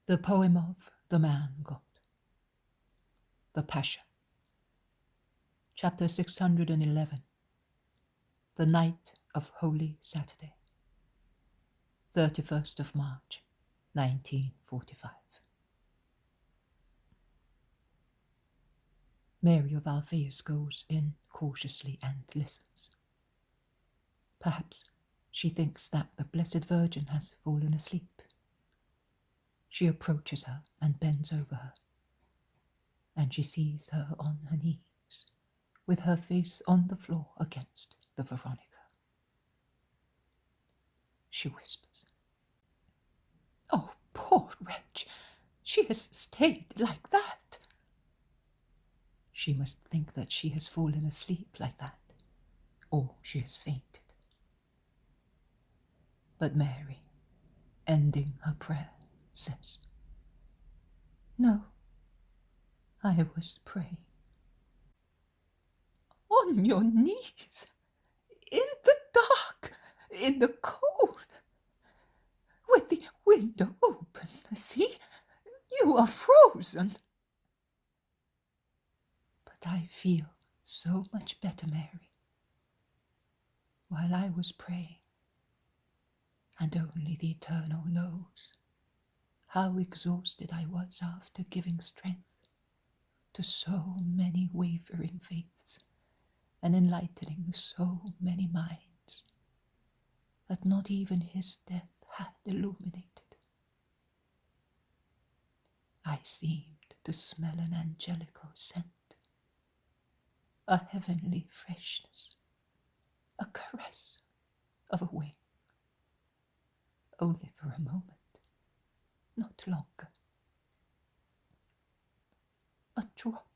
The poem of the man God. The Passion. Chapter 611. The night of Holy Saturday. 31st of March, 1945. Mary of Alphaeus goes in cautiously and listens. Perhaps she thinks that the Blessed Virgin has fallen asleep. She approaches her and bends over her, and she sees her on her knees, with her face on the floor against the Veronica. She whispers, "Oh, poor wretch, she has stayed like that." She must think that she has fallen asleep like that, or she has fainted. But Mary, ending her prayer, says, "No, I was praying." "On your knees, in the dark, in the cold, with the window open, see, you are frozen." "But I feel so much better, Mary. While I was praying, and only the Eternal knows how exhausted I was after giving strength to so many wavering faiths and enlightening so many minds that not even his death had illuminated. I seemed to smell an angelical scent, a heavenly freshness, a caress of a wing, only for a moment, not longer. A drop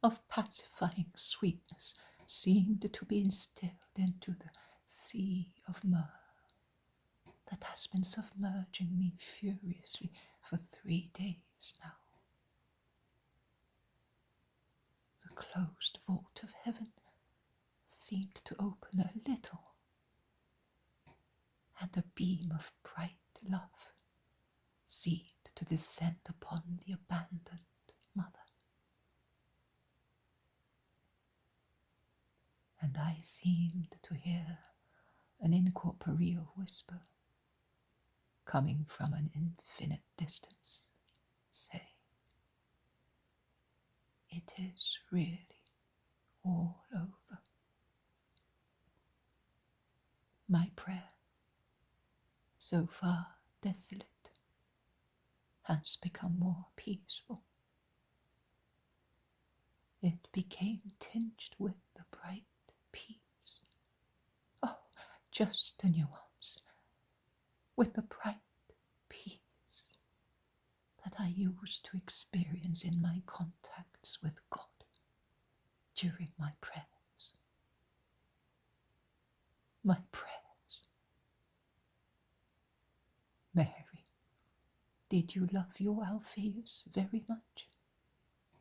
of pacifying sweetness seemed to be instilled into the sea of myrrh that has been submerging me furiously for 3 days now. The closed vault of heaven seemed to open a little, and a beam of bright love seemed to descend upon the abandoned mother. And I seemed to hear an incorporeal whisper coming from an infinite distance say, "It is really all over." My prayer, so far desolate, has become more peaceful. It became tinged with the bright peace. Oh, just a nuance, with the bright peace that I used to experience in my contacts with God during my prayers. My prayers. Mary, did you love your Alphaeus very much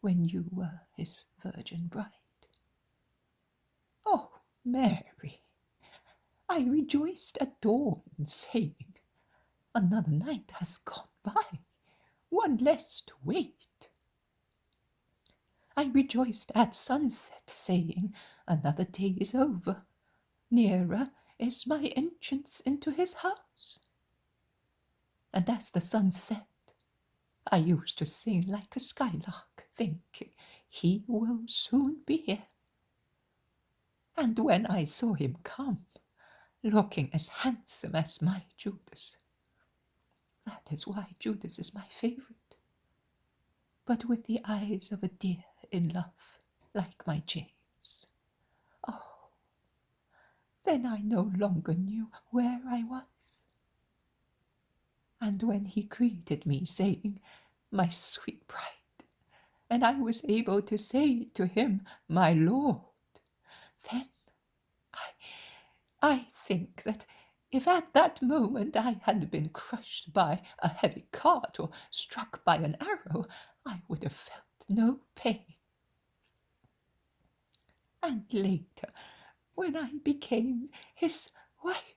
when you were his virgin bride? Oh, Mary, I rejoiced at dawn, saying, "Another night has gone by, one less to wait." I rejoiced at sunset, saying, "Another day is over, nearer is my entrance into his house." And as the sun set, I used to sing like a skylark, thinking, "He will soon be here." And when I saw him come, looking as handsome as my Judas, that is why Judas is my favorite, but with the eyes of a deer in love, like my James, oh, then I no longer knew where I was. And when he greeted me, saying, "My sweet bride," and I was able to say to him, "My Lord," then I think that if at that moment I had been crushed by a heavy cart or struck by an arrow, I would have felt no pain. And later, when I became his wife,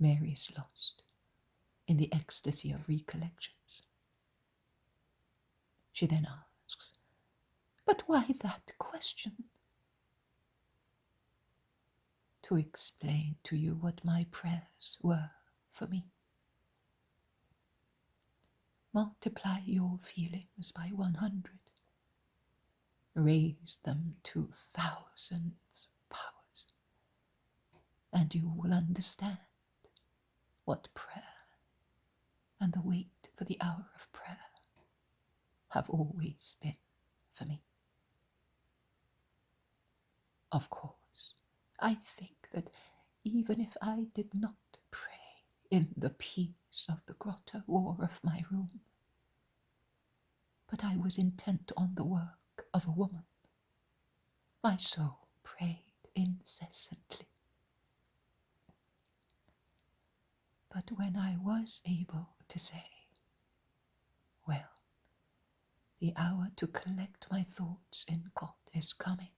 Mary is lost in the ecstasy of recollections. She then asks, "But why that question?" "To explain to you what my prayers were for me. Multiply your feelings by 100. Raise them to thousands powers, and you will understand what prayer and the wait for the hour of prayer have always been for me. Of course, I think that even if I did not pray in the peace of the grotto or of my room, but I was intent on the work of a woman, my soul prayed incessantly. But when I was able to say, well, the hour to collect my thoughts in God is coming,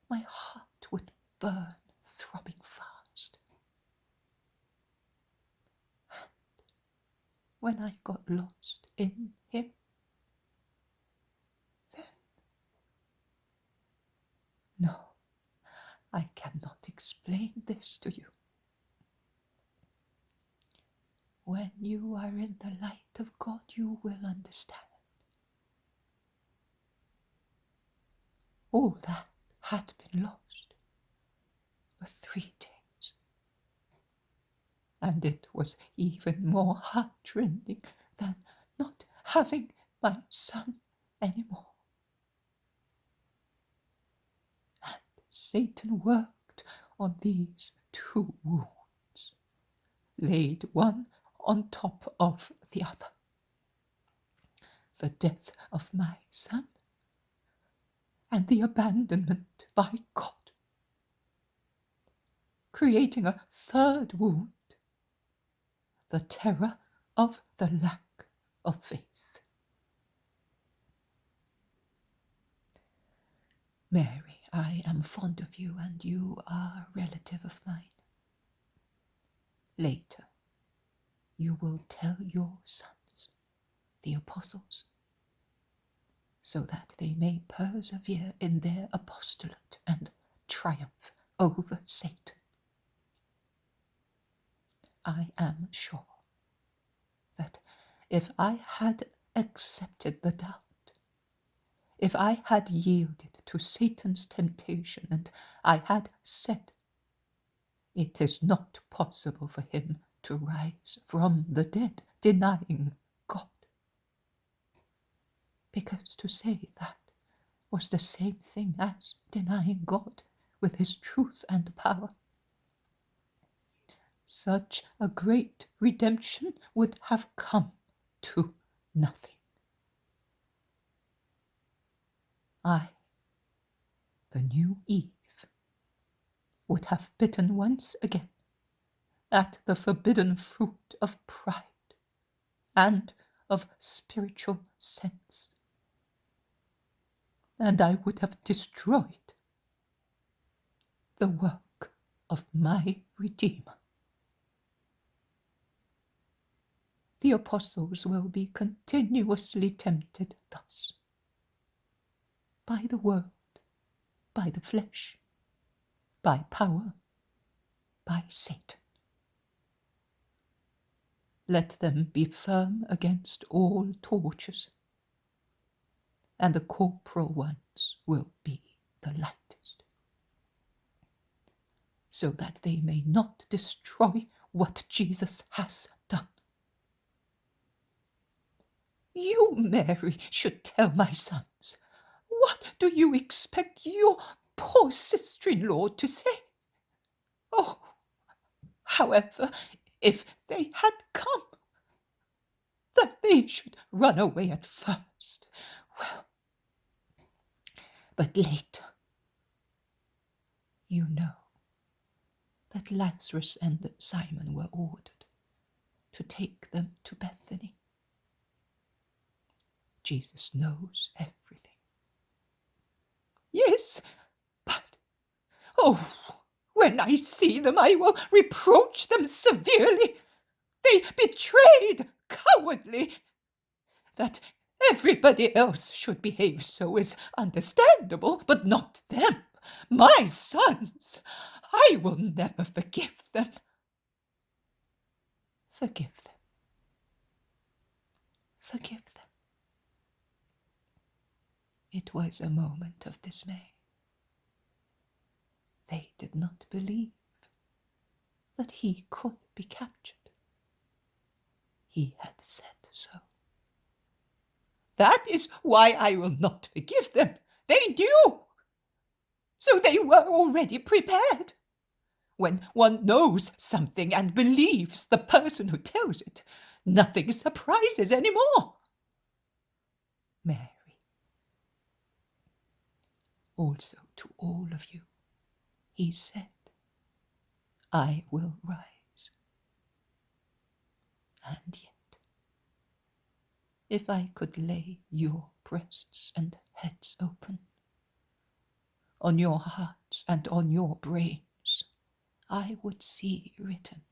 my heart would burn throbbing fast. And when I got lost in him, then, no, I cannot explain this to you. When you are in the light of God, you will understand. All that had been lost for 3 days. And it was even more heart-rending than not having my son anymore. And Satan worked on these 2 wounds, laid one on top of the other. The death of my son and the abandonment by God, creating a 3rd wound, the terror of the lack of faith. Mary, I am fond of you, and you are a relative of mine. Later, you will tell your sons, the apostles, so that they may persevere in their apostolate and triumph over Satan. I am sure that if I had accepted the doubt, if I had yielded to Satan's temptation, and I had said, "It is not possible for him to rise from the dead," denying God, because to say that was the same thing as denying God with his truth and power, such a great redemption would have come to nothing. I, the new Eve, would have bitten once again at the forbidden fruit of pride and of spiritual sense, and I would have destroyed the work of my Redeemer. The apostles will be continuously tempted thus, by the world, by the flesh, by power, by Satan. Let them be firm against all tortures, and the corporal ones will be the lightest, so that they may not destroy what Jesus has done. You, Mary, should tell my sons. What do you expect your poor sister-in-law to say? Oh, however, if they had come, that they should run away at first. Well, but later, you know that Lazarus and Simon were ordered to take them to Bethany. Jesus knows everything. Yes, but, oh, When I see them, I will reproach them severely. They betrayed cowardly. That everybody else should behave so is understandable, but not them, my sons. I will never forgive them. Forgive them. Forgive them. It was a moment of dismay. They did not believe that he could be captured. He had said so. That is why I will not forgive them. They knew. So they were already prepared. When one knows something and believes the person who tells it, nothing surprises anymore. Mary, also to all of you, he said, I will rise. And yet, if I could lay your breasts and heads open, on your hearts and on your brains, I would see written,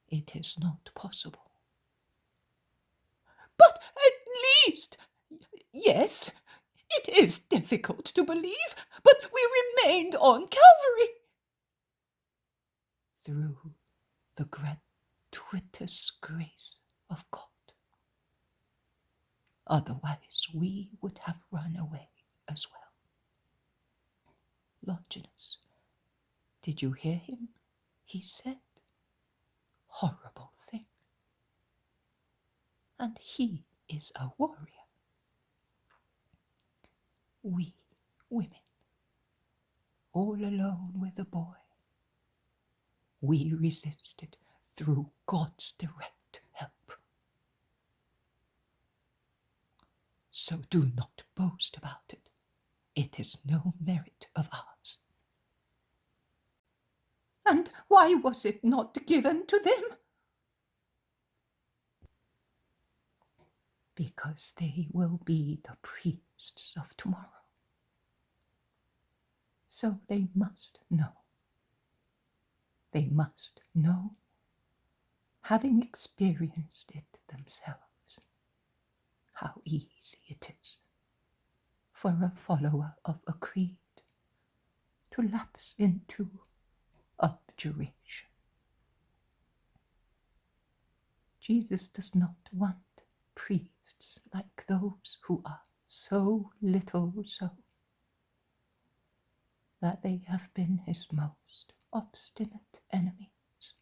it is not possible. But at least, yes, it is difficult to believe, but we remained on Calvary. Through the gratuitous grace of God. Otherwise we would have run away as well. Longinus, did you hear him? He said, horrible thing. And he is a warrior. We women, all alone with a boy, we resisted through God's direct help. So do not boast about it. It is no merit of ours. And why was it not given to them? Because they will be the priests of tomorrow. So they must know. They must know, having experienced it themselves, how easy it is for a follower of a creed to lapse into abjuration. Jesus does not want priests like those who are so little so that they have been his most obstinate enemies.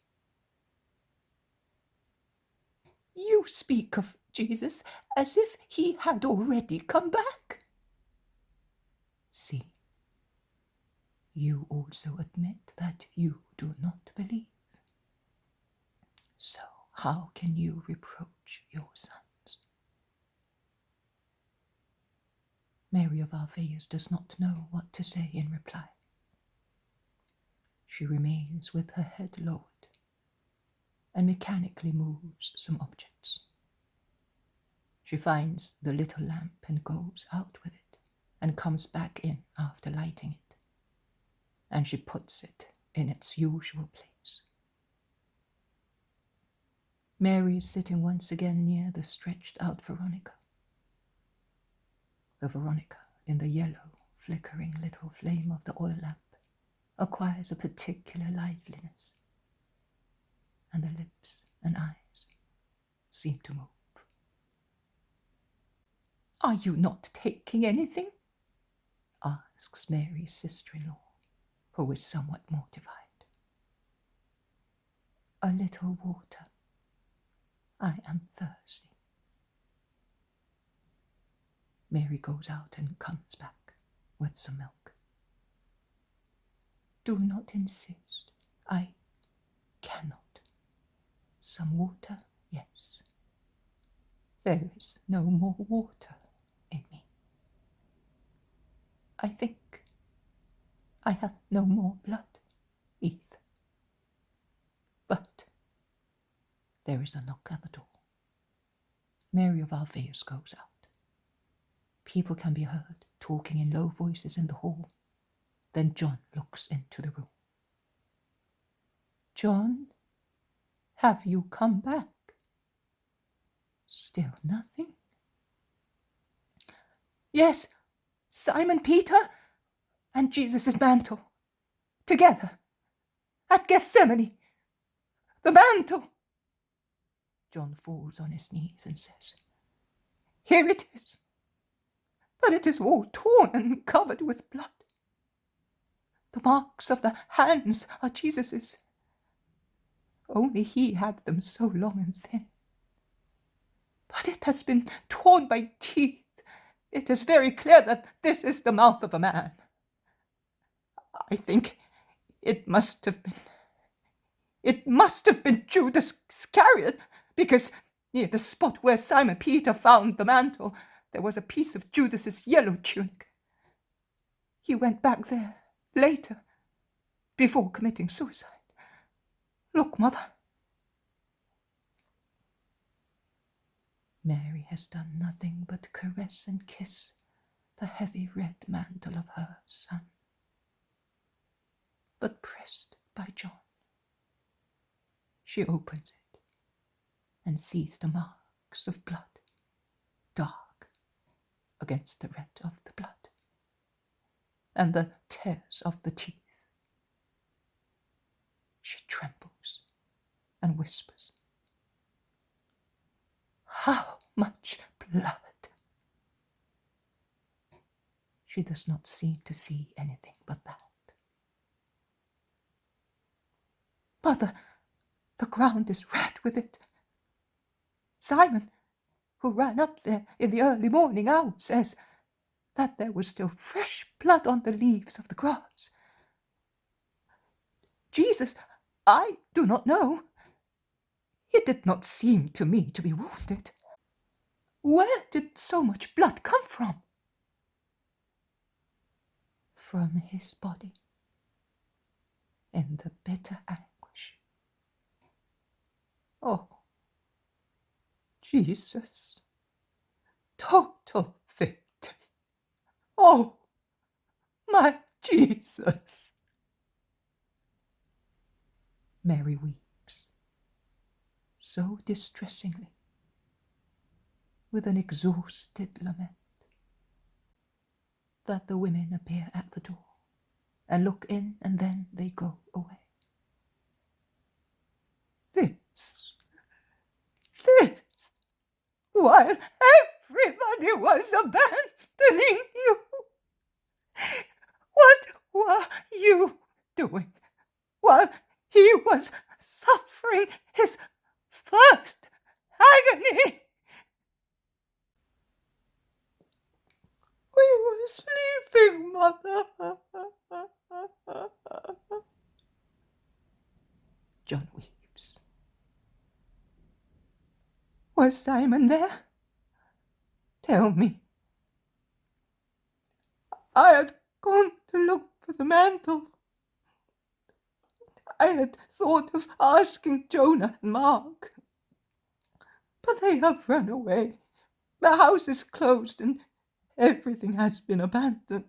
You speak of Jesus as if he had already come back. See, you also admit that you do not believe. So how can you reproach your sons? Mary of Alphaeus does not know what to say in reply. She remains with her head lowered and mechanically moves some objects. She finds the little lamp and goes out with it and comes back in after lighting it, and she puts it in its usual place. Mary is sitting once again near the stretched out Veronica. The Veronica, in the yellow, flickering little flame of the oil lamp, acquires a particular liveliness, and the lips and eyes seem to move. Are you not taking anything? Asks Mary's sister-in-law, who is somewhat mortified. A little water. I am thirsty. Mary goes out and comes back with some milk. Do not insist. I cannot. Some water, yes. There is no more water in me. I think I have no more blood either. But there is a knock at the door. Mary of Alphaeus goes out. People can be heard talking in low voices in the hall. Then John looks into the room. John, have you come back? Still nothing. Yes, Simon Peter and Jesus' mantle, together, at Gethsemane. The mantle! John falls on his knees and says, Here it is, but it is all torn and covered with blood. The marks of the hands are Jesus's. Only he had them so long and thin. But it has been torn by teeth. It is very clear that this is the mouth of a man. I think it must have been Judas Iscariot, because near the spot where Simon Peter found the mantle, there was a piece of Judas's yellow tunic. He went back there later, before committing suicide. Look, Mother. Mary has done nothing but caress and kiss the heavy red mantle of her son, but pressed by John. She opens it and sees the marks of blood, dark against the red of the blood, and the tears of the teeth. She trembles and whispers, How much blood! She does not seem to see anything but that. Mother, the ground is red with it. Simon, who ran up there in the early morning hour, says that there was still fresh blood on the leaves of the grass. Jesus, I do not know. He did not seem to me to be wounded. Where did so much blood come from? From his body, in the bitter anguish. Oh, Jesus, total victim. Oh, my Jesus. Mary weeps, so distressingly, with an exhausted lament, that the women appear at the door and look in, and then they go away. This, while everybody was abandoning you. What were you doing while he was suffering his first agony? We were sleeping, Mother. John weeps. Was Simon there? Tell me. I had gone to look for the mantle. I had thought of asking Jonah and Mark, but they have run away. The house is closed and everything has been abandoned.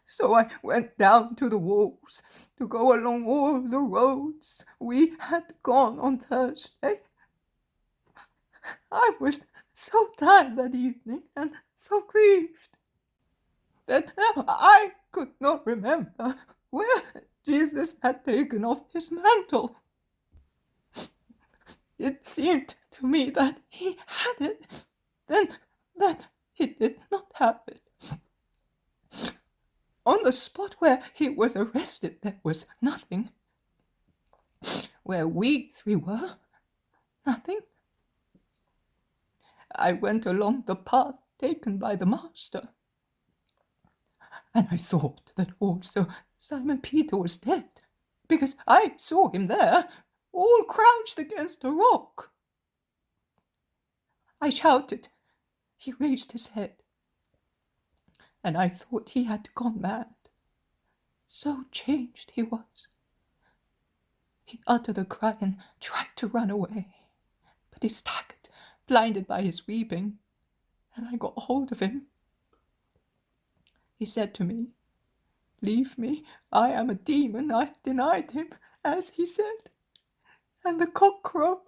So I went down to the walls to go along all the roads we had gone on Thursday. I was so tired that evening and so grieved that I could not remember where Jesus had taken off his mantle. It seemed to me that he had it, then that he did not have it. On the spot where he was arrested, there was nothing. Where we three were, nothing. I went along the path taken by the master, and I thought that also Simon Peter was dead, because I saw him there, all crouched against a rock. I shouted. He raised his head, and I thought he had gone mad. So changed he was. He uttered a cry and tried to run away, but he staggered, blinded by his weeping, and I got hold of him. He said to me, "Leave me, I am a demon." I denied him, as he said, and the cock crowed,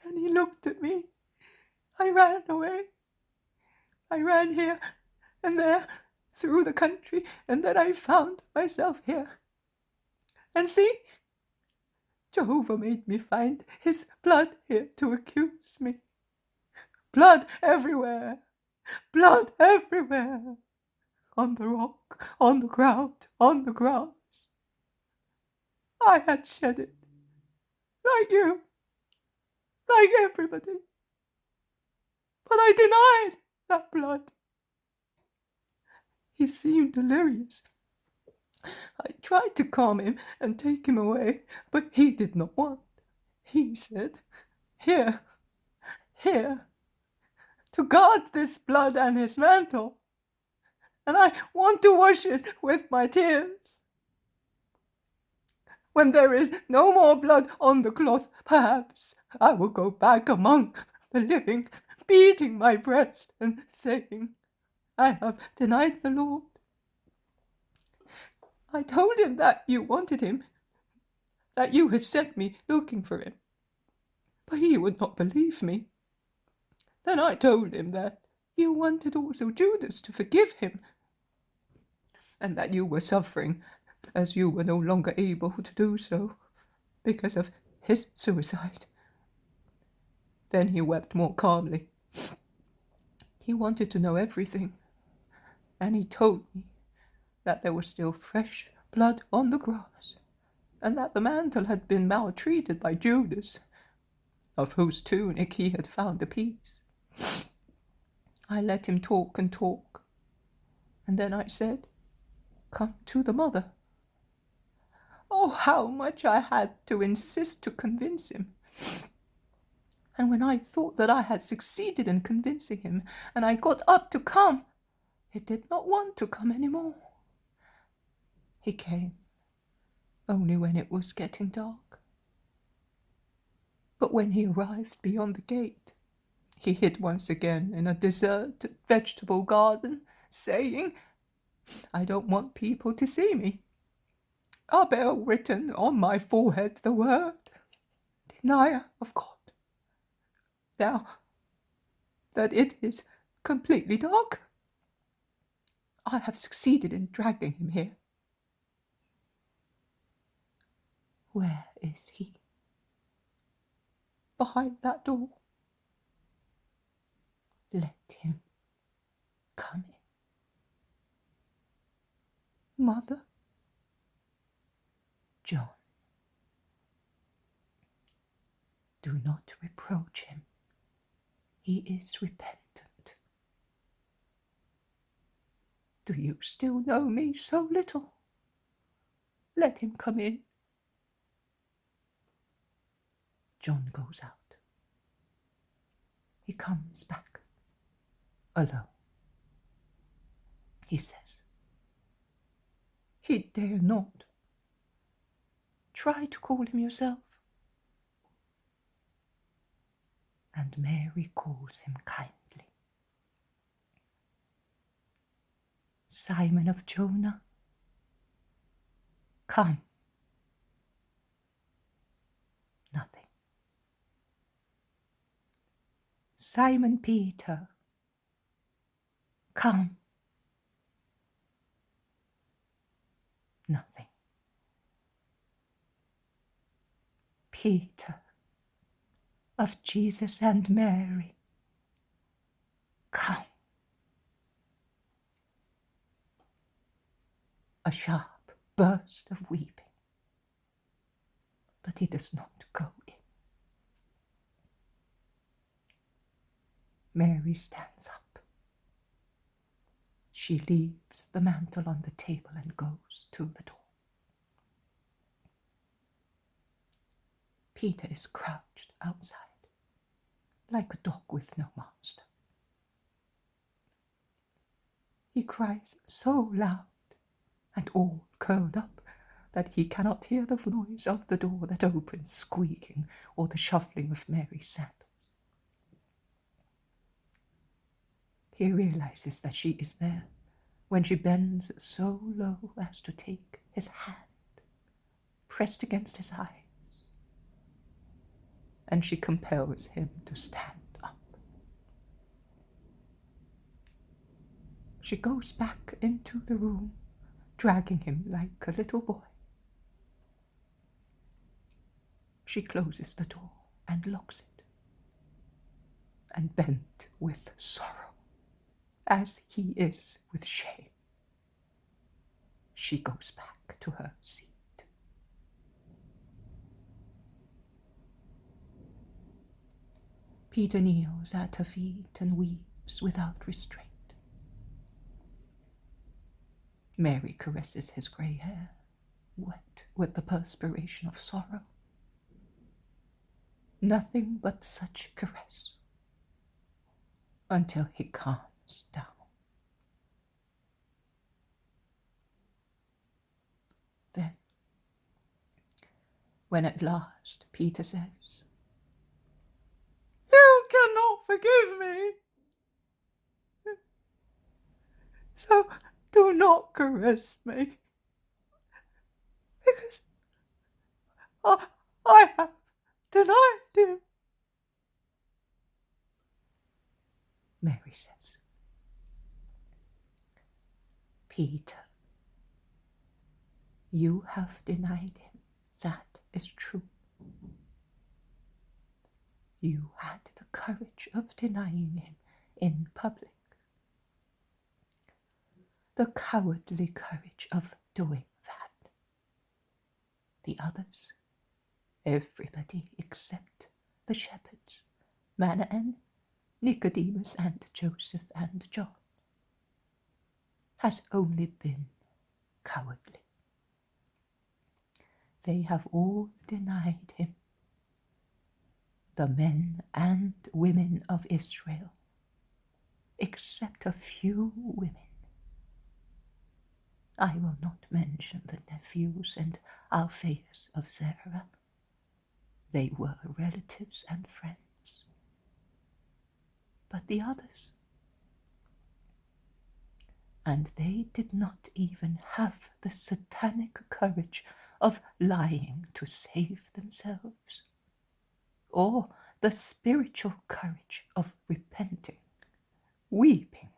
and he looked at me. I ran away. I ran here and there through the country, and then I found myself here. And see, Jehovah made me find his blood here to accuse me. Blood everywhere, blood everywhere, on the rock, on the ground, on the grass. I had shed it, like you, like everybody. But I denied that blood. He seemed delirious. I tried to calm him and take him away, but he did not want. He said, "Here, here, to guard this blood and his mantle, and I want to wash it with my tears. When there is no more blood on the cloth, perhaps I will go back among the living, beating my breast and saying, I have denied the Lord. I told him that you wanted him, that you had sent me looking for him, but he would not believe me. Then I told him that you wanted also Judas to forgive him, and that you were suffering as you were no longer able to do so because of his suicide." Then he wept more calmly. He wanted to know everything, and he told me that there was still fresh blood on the grass, and that the mantle had been maltreated by Judas, of whose tunic he had found a piece. I let him talk and talk, and then I said, "Come to the mother." Oh, how much I had to insist to convince him. And when I thought that I had succeeded in convincing him, and I got up to come, he did not want to come any more. He came only when it was getting dark. But when he arrived beyond the gate, he hid once again in a deserted vegetable garden, saying, "I don't want people to see me. I bear written on my forehead the word, denier of God. Now that it is completely dark, I have succeeded in dragging him here. Where is he? Behind that door. Let him come in. Mother, John, do not reproach him. He is repentant. Do you still know me so little? Let him come in." John goes out. He comes back alone. He says, "He dare not. Try to call him yourself." And Mary calls him kindly. "Simon of Jonah, come." Nothing. "Simon Peter, come." Nothing. "Peter, of Jesus and Mary, come." A sharp burst of weeping, but he does not go in. Mary stands up. She leaves the mantle on the table and goes to the door. Peter is crouched outside, like a dog with no master. He cries so loud and all curled up that he cannot hear the noise of the door that opens squeaking or the shuffling of Mary's sandals. He realizes that she is there when she bends so low as to take his hand, pressed against his eyes, and she compels him to stand up. She goes back into the room, dragging him like a little boy. She closes the door and locks it, and bent with sorrow, as he is with shame, she goes back to her seat. Peter kneels at her feet and weeps without restraint. Mary caresses his grey hair, wet with the perspiration of sorrow. Nothing but such caress, until he calms down. Then, when at last Peter says, "You cannot forgive me, so do not caress me, because I have denied him," Mary says, "Peter, you have denied him, that is true. You had the courage of denying him in public, the cowardly courage of doing that. The others, everybody except the shepherds, Manaen, Nicodemus and Joseph and John, has only been cowardly. They have all denied him, the men and women of Israel, except a few women. I will not mention the nephews and Alphaeus of Zerah. They were relatives and friends. But the others, and they did not even have the satanic courage of lying to save themselves, or the spiritual courage of repenting, weeping,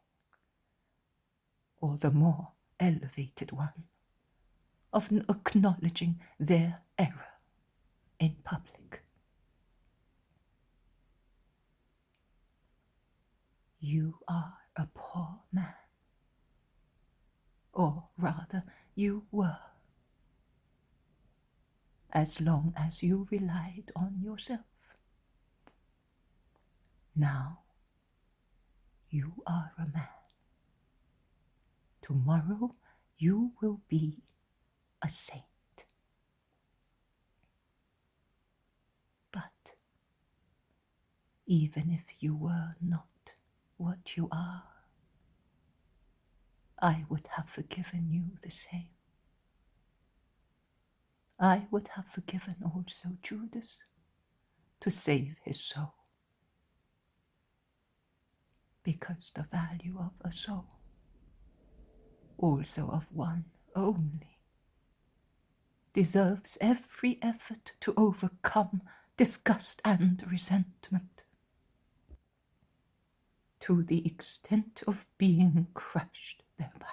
or the more elevated one of acknowledging their error in public. You are a poor man, or rather you were, as long as you relied on yourself. Now you are a man. Tomorrow you will be a saint. But even if you were not what you are, I would have forgiven you the same. I would have forgiven also Judas to save his soul, because the value of a soul, also of one only, deserves every effort to overcome disgust and resentment, to the extent of being crushed thereby.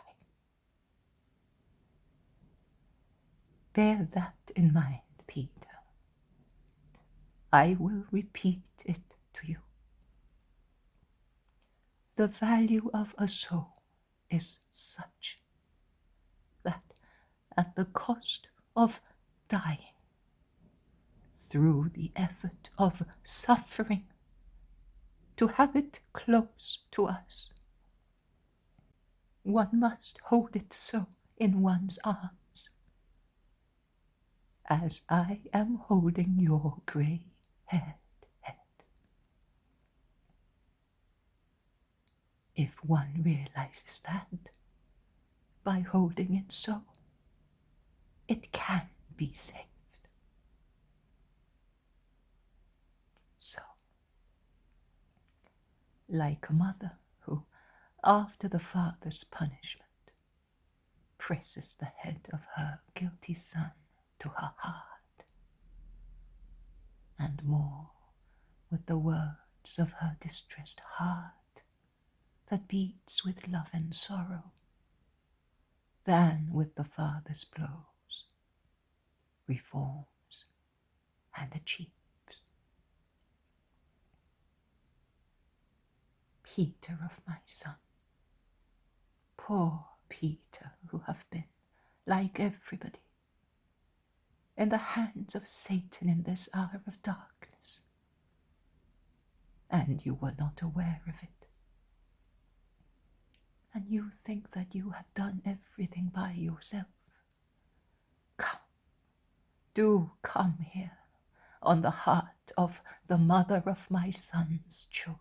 Bear that in mind, Peter. I will repeat it to you. The value of a soul is such that at the cost of dying, through the effort of suffering, to have it close to us, one must hold it so in one's arms, as I am holding your grey-haired head. If one realizes that, by holding it so, it can be saved. So, like a mother who, after the father's punishment, presses the head of her guilty son to her heart, and more with the words of her distressed heart that beats with love and sorrow than with the father's blows, reforms, and achieves. Peter of my son, poor Peter, who have been, like everybody, in the hands of Satan in this hour of darkness, and you were not aware of it. And you think that you have done everything by yourself. Come, do come here, on the heart of the mother of my son's children.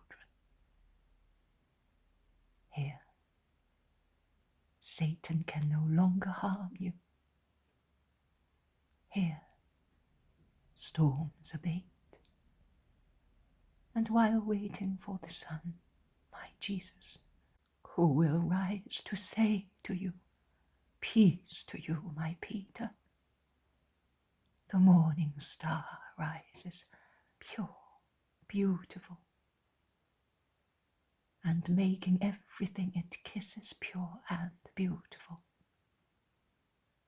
Here, Satan can no longer harm you. Here, storms abate. And while waiting for the sun, my Jesus, who will rise to say to you, peace to you, my Peter, the morning star rises, pure, beautiful, and making everything it kisses pure and beautiful,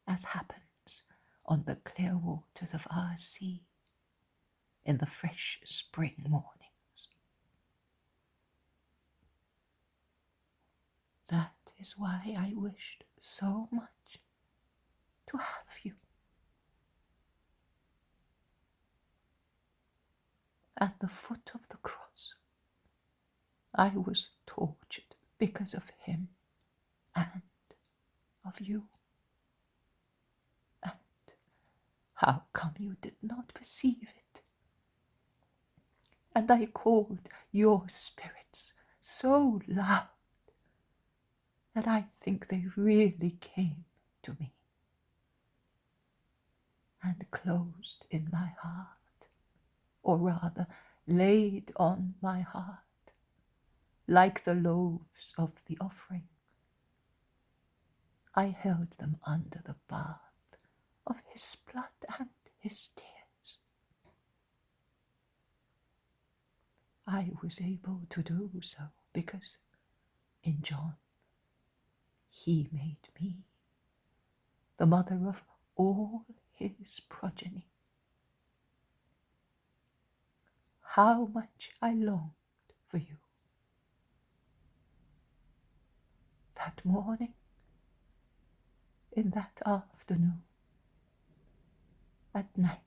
as happens on the clear waters of our sea in the fresh spring mornings. That is why I wished so much to have you. At the foot of the cross, I was tortured because of him and of you. And how come you did not perceive it? And I called your spirits so loud that I think they really came to me and closed in my heart, or rather laid on my heart, like the loaves of the offering. I held them under the bath of his blood and his tears. I was able to do so because in John he made me the mother of all his progeny. How much I longed for you. That morning, in that afternoon, at night,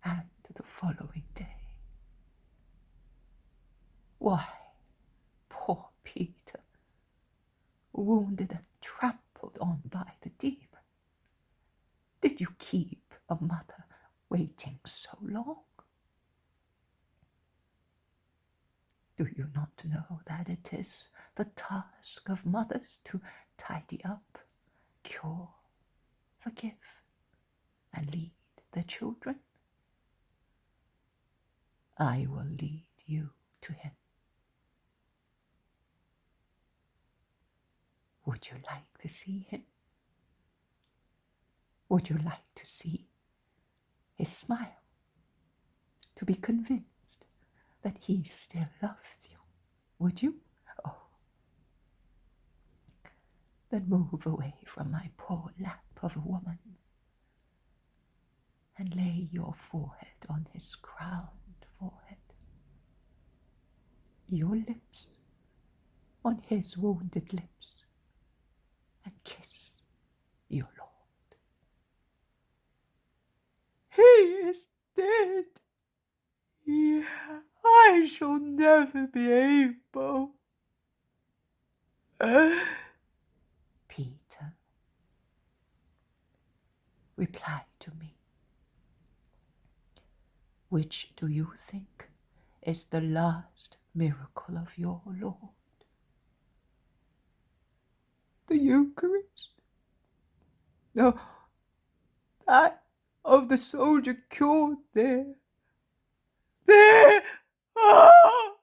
and the following day. Why, poor Peter, wounded and trampled on by the demon, did you keep a mother waiting so long? Do you not know that it is the task of mothers to tidy up, cure, forgive, and lead their children? I will lead you to him. Would you like to see him? Would you like to see his smile? To be convinced that he still loves you? Would you? Oh. Then move away from my poor lap of a woman and lay your forehead on his crowned forehead, your lips on his wounded lips, and kiss your Lord. He is dead. Yeah, I shall never be able. Peter, reply to me. Which do you think is the last miracle of your Lord? The Eucharist? No, that of the soldier cured there. There! Oh,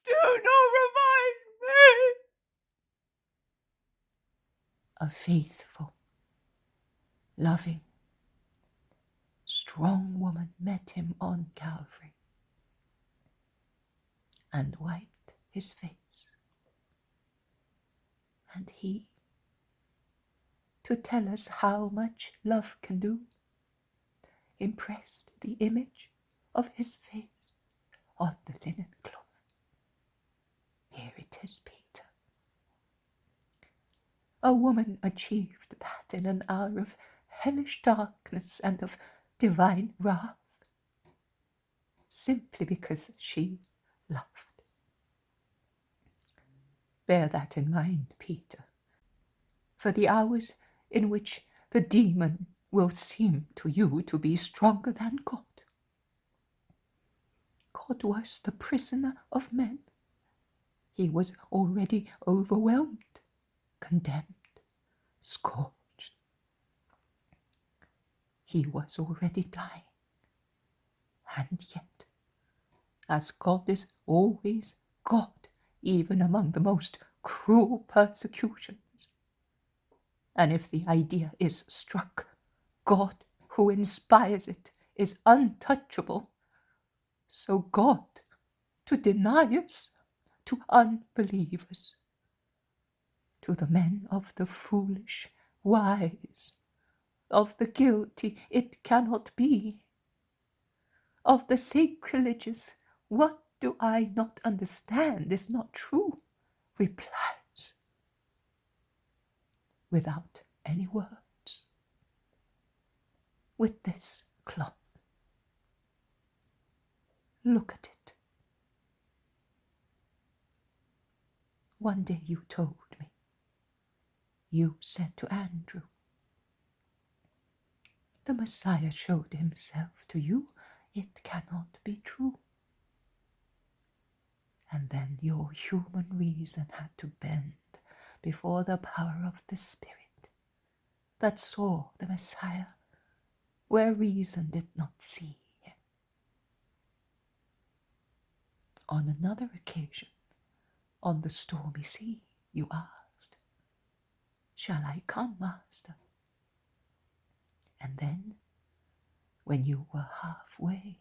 do not remind me! A faithful, loving, strong woman woman met him on Calvary and wiped his face. And he, to tell us how much love can do, impressed the image of his face on the linen cloth. Here it is, Peter. A woman achieved that in an hour of hellish darkness and of divine wrath, simply because she loved. Bear that in mind, Peter, for the hours in which the demon will seem to you to be stronger than God. God was the prisoner of men. He was already overwhelmed, condemned, scourged. He was already dying. And yet, as God is always God, even among the most cruel persecutions, and if the idea is struck, God who inspires it is untouchable, so God, to deny us to unbelievers, to the men of the foolish, wise, of the guilty, it cannot be, of the sacrilegious, what do I not understand is not true, replies, without any words, with this cloth. Look at it. One day you told me, you said to Andrew, the Messiah showed himself to you, it cannot be true. And then your human reason had to bend before the power of the Spirit that saw the Messiah where reason did not see him. On another occasion, on the stormy sea, you asked, shall I come, Master? And then, when you were halfway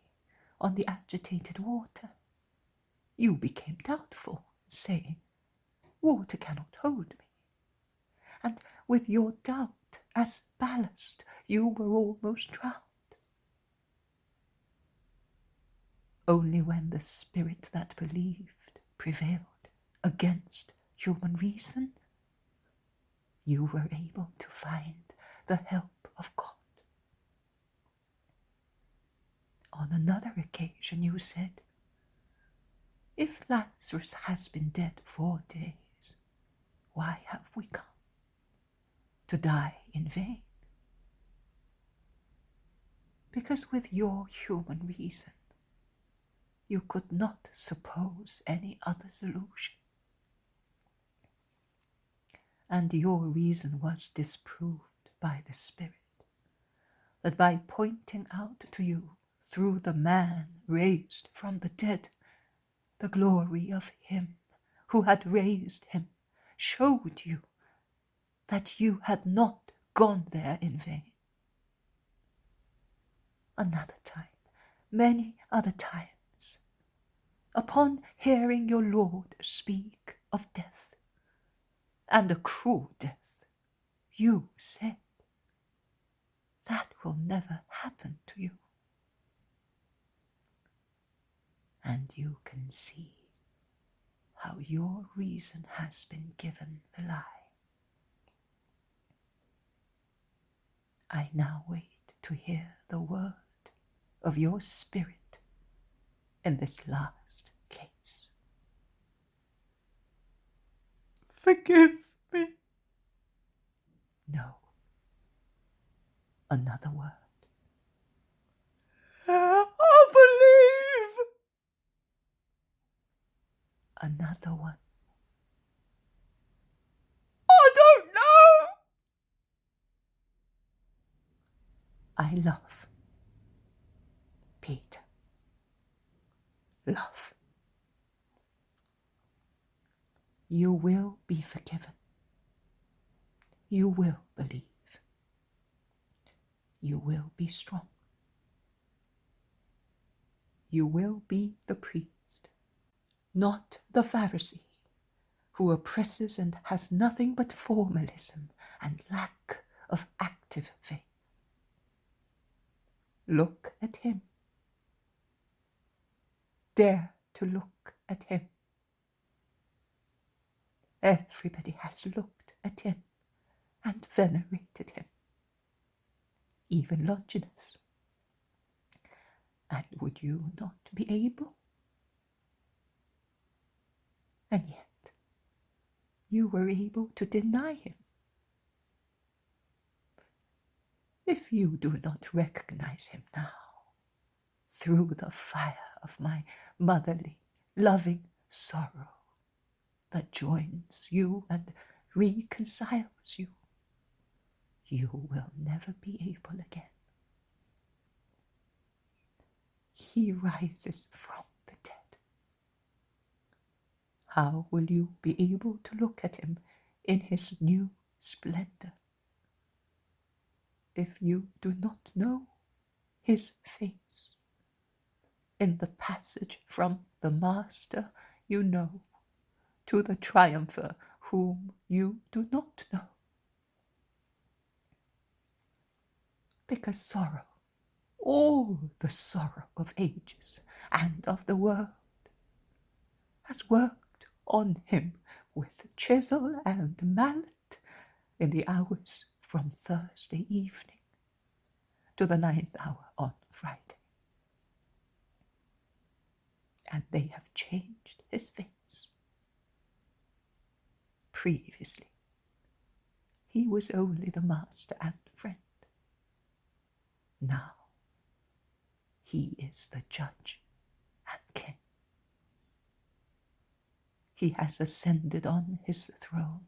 on the agitated water, you became doubtful, saying, water cannot hold me. And with your doubt as ballast, you were almost drowned. Only when the spirit that believed prevailed against human reason, you were able to find the help of God. On another occasion you said, if Lazarus has been dead 4 days, why have we come? To die in vain? Because with your human reason, you could not suppose any other solution. And your reason was disproved by the Spirit, that by pointing out to you through the man raised from the dead, the glory of him who had raised him, showed you that you had not gone there in vain. Another time, many other times, upon hearing your Lord speak of death, and a cruel death, you said, that will never happen to you. And you can see how your reason has been given the lie. I now wait to hear the word of your Spirit in this last case. Forgive me. No. Another word. I'll believe. Another one. I don't know. I love. Peter. Love. You will be forgiven. You will believe. You will be strong. you will be the priest, not the Pharisee, who oppresses and has nothing but formalism and lack of active faith. Look at him. Dare to look at him. Everybody has looked at him and venerated him, even Longinus. And would you not be able? And yet, you were able to deny him. If you do not recognize him now, through the fire of my motherly, loving sorrow that joins you and reconciles you, you will never be able again. He rises from the dead. How will you be able to look at him in his new splendor if you do not know his face? In the passage from the Master you know to the triumpher whom you do not know. Because sorrow, all the sorrow of ages and of the world, has worked on him with chisel and mallet in the hours from Thursday evening to the 9th hour on Friday. And they have changed his face. Previously, he was only the master and friend. Now, he is the judge and king. He has ascended on his throne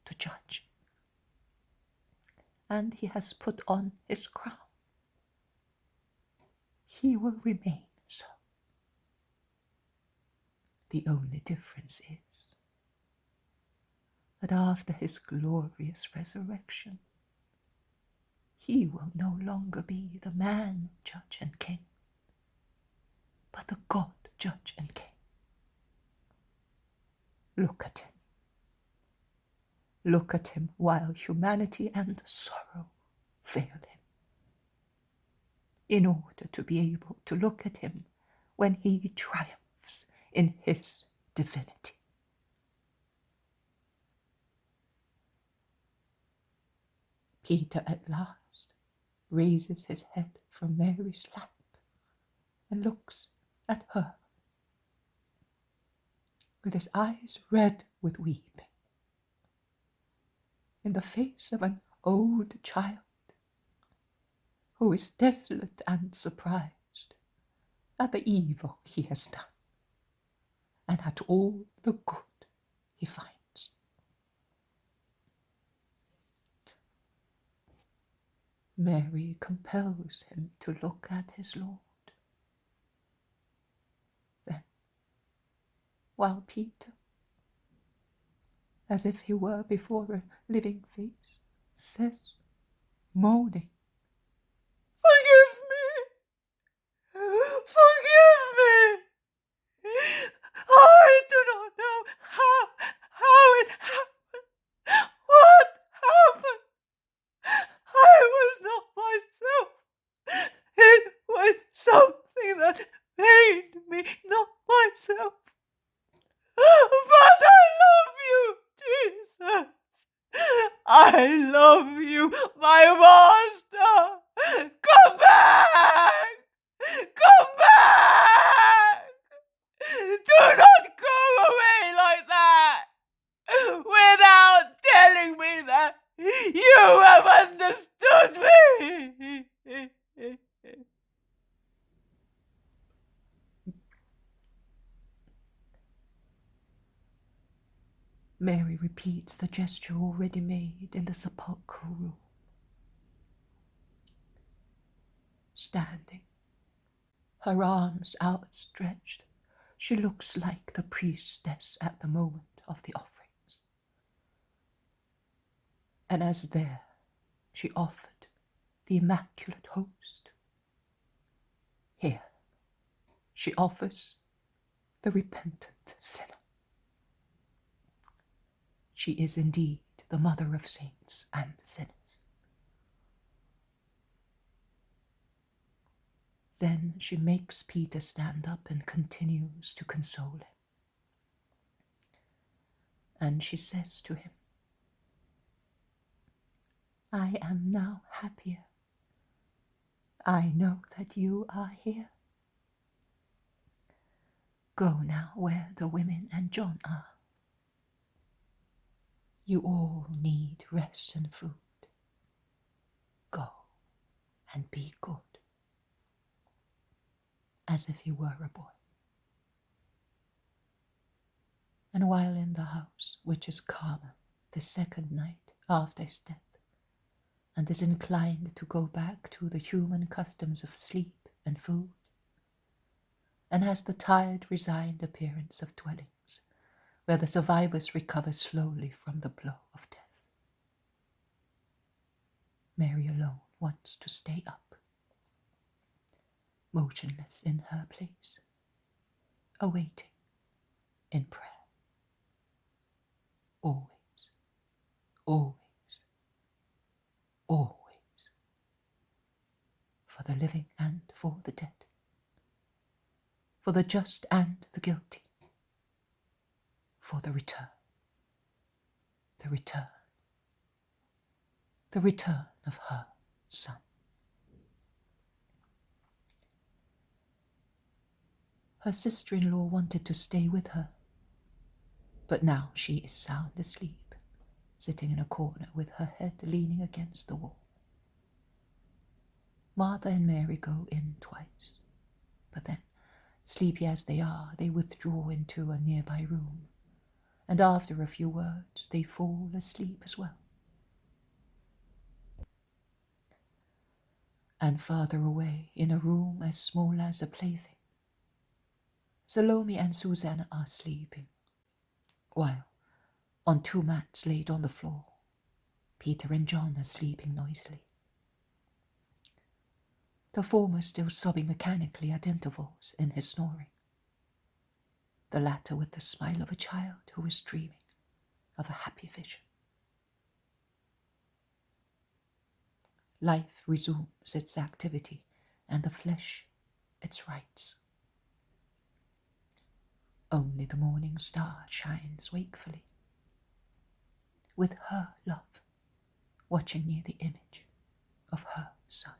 to judge, and he has put on his crown. He will remain so. The only difference is that after his glorious resurrection, he will no longer be the man, judge and king, but the God, judge and king. Look at him. Look at him while humanity and sorrow fail him, in order to be able to look at him when he triumphs in his divinity. Peter at last raises his head from Mary's lap and looks at her with his eyes red with weeping, in the face of an old child who is desolate and surprised at the evil he has done and at all the good he finds. Mary compels him to look at his Lord. Then, while Peter, as if he were before a living face, says, moaning, "Forgive me! Forgive me! I do not know how it happened. What happened? I was not myself. It was something that made me not myself. But I love you, Jesus. I love you, my master. Come back! Come back! Do not go away like that without telling me that you have understood me. Mary repeats the gesture already made in the sepulchral room. Standing, her arms outstretched, she looks like the priestess at the moment of the offerings. And as there she offered the Immaculate Host, here she offers the repentant sinner. She is indeed the mother of saints and sinners. Then she makes Peter stand up and continues to console him. And she says to him, I am now happier. I know that you are here. Go now where the women and John are. You all need rest and food. Go and be good. As if he were a boy. And while in the house, which is calmer the second night after his death, and is inclined to go back to the human customs of sleep and food, and has the tired, resigned appearance of dwellings where the survivors recover slowly from the blow of death. Mary alone wants to stay up, motionless in her place, awaiting in prayer. Always, always, always, for the living and for the dead, for the just and the guilty, for the return, the return, the return of her Son. Her sister-in-law wanted to stay with her, but now she is sound asleep, sitting in a corner with her head leaning against the wall. Martha and Mary go in twice, but then, sleepy as they are, they withdraw into a nearby room, and after a few words they fall asleep as well. And farther away, in a room as small as a plaything, Salome and Susanna are sleeping, while, on two mats laid on the floor, Peter and John are sleeping noisily. The former still sobbing mechanically at intervals in his snoring, the latter with the smile of a child who is dreaming of a happy vision. Life resumes its activity, and the flesh its rights. Only the morning star shines wakefully, with her love watching near the image of her Son.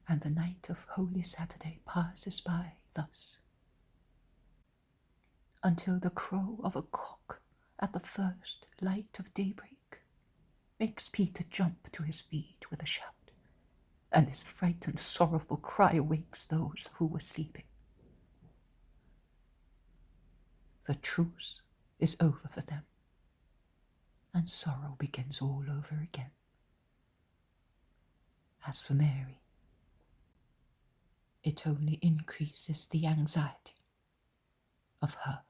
And the night of Holy Saturday passes by thus, until the crow of a cock at the first light of daybreak makes Peter jump to his feet with a shout, and his frightened, sorrowful cry wakes those who were sleeping. The truce is over for them, and sorrow begins all over again. As for Mary, it only increases the anxiety of her